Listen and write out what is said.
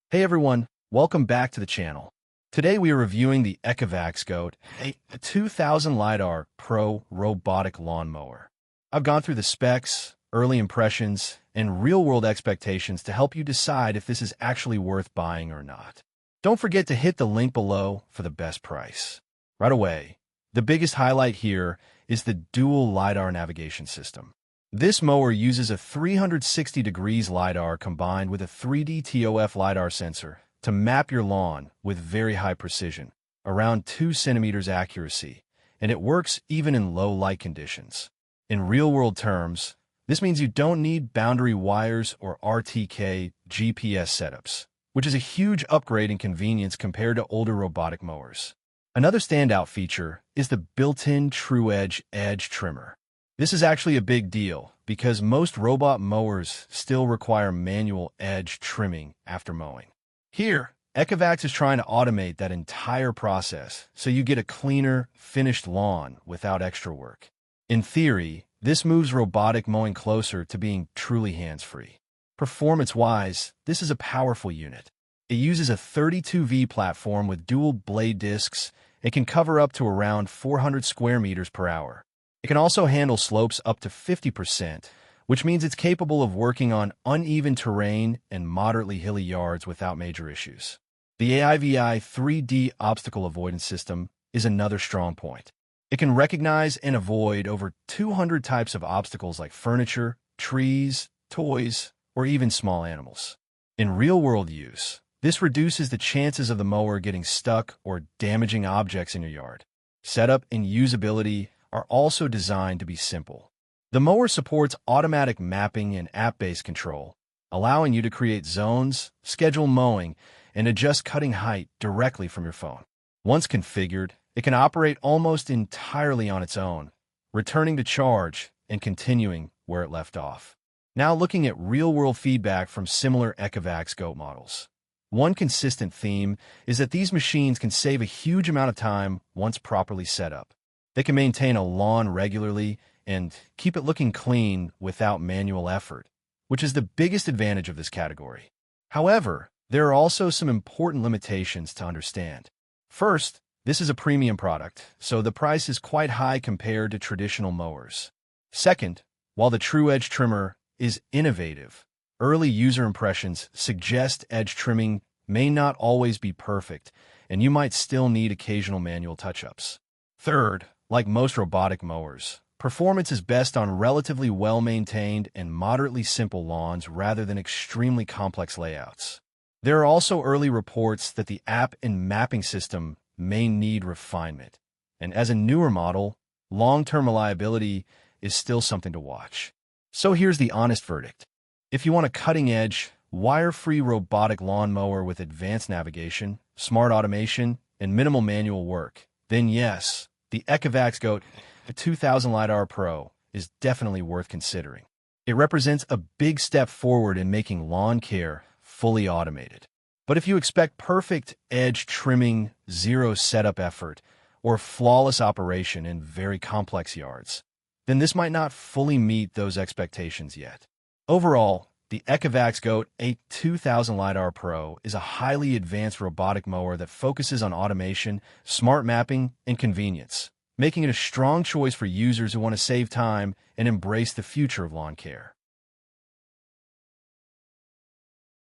Hey everyone, welcome back to the channel. Today we are reviewing the ECOVACS GOAT, a 2000 LiDAR Pro robotic lawnmower. I've gone through the specs, early impressions, and real-world expectations to help you decide if this is actually worth buying or not. Don't forget to hit the link below for the best price. Right away, the biggest highlight here is the Dual-LiDAR navigation system. This mower uses a 360 degrees LiDAR combined with a 3D TOF LiDAR sensor to map your lawn with very high precision, around 2 centimeters accuracy, and it works even in low light conditions. In real-world terms, this means you don't need boundary wires or RTK GPS setups, which is a huge upgrade in convenience compared to older robotic mowers. Another standout feature is the built-in TruEdge edge trimmer. This is actually a big deal because most robot mowers still require manual edge trimming after mowing. Here, ECOVACS is trying to automate that entire process so you get a cleaner, finished lawn without extra work. In theory, this moves robotic mowing closer to being truly hands-free. Performance-wise, this is a powerful unit. It uses a 32V platform with dual blade discs and can cover up to around 400 square meters per hour. It can also handle slopes up to 50%, which means it's capable of working on uneven terrain and moderately hilly yards without major issues. The AIVI 3D obstacle avoidance system is another strong point. It can recognize and avoid over 200 types of obstacles like furniture, trees, toys, or even small animals. In real-world use, this reduces the chances of the mower getting stuck or damaging objects in your yard. Setup and usability are also designed to be simple. The mower supports automatic mapping and app-based control, allowing you to create zones, schedule mowing, and adjust cutting height directly from your phone. Once configured, it can operate almost entirely on its own, returning to charge and continuing where it left off. Now looking at real-world feedback from similar ECOVACS GOAT models. One consistent theme is that these machines can save a huge amount of time once properly set up. They can maintain a lawn regularly and keep it looking clean without manual effort, which is the biggest advantage of this category. However, there are also some important limitations to understand. First, this is a premium product, so the price is quite high compared to traditional mowers. Second, while the TruEdge trimmer is innovative, early user impressions suggest edge trimming may not always be perfect, and you might still need occasional manual touch-ups. Third, like most robotic mowers, performance is best on relatively well-maintained and moderately simple lawns rather than extremely complex layouts. There are also early reports that the app and mapping system may need refinement, and as a newer model, long-term reliability is still something to watch. So here's the honest verdict. If you want a cutting-edge, wire-free robotic lawnmower with advanced navigation, smart automation, and minimal manual work, then yes, the ECOVACS GOAT, a 2000 LiDAR Pro, is definitely worth considering. It represents a big step forward in making lawn care fully automated. But if you expect perfect edge trimming, zero setup effort, or flawless operation in very complex yards, then this might not fully meet those expectations yet. Overall, the ECOVACS GOAT, a 2000 LiDAR Pro, is a highly advanced robotic mower that focuses on automation, smart mapping, and convenience, making it a strong choice for users who want to save time and embrace the future of lawn care.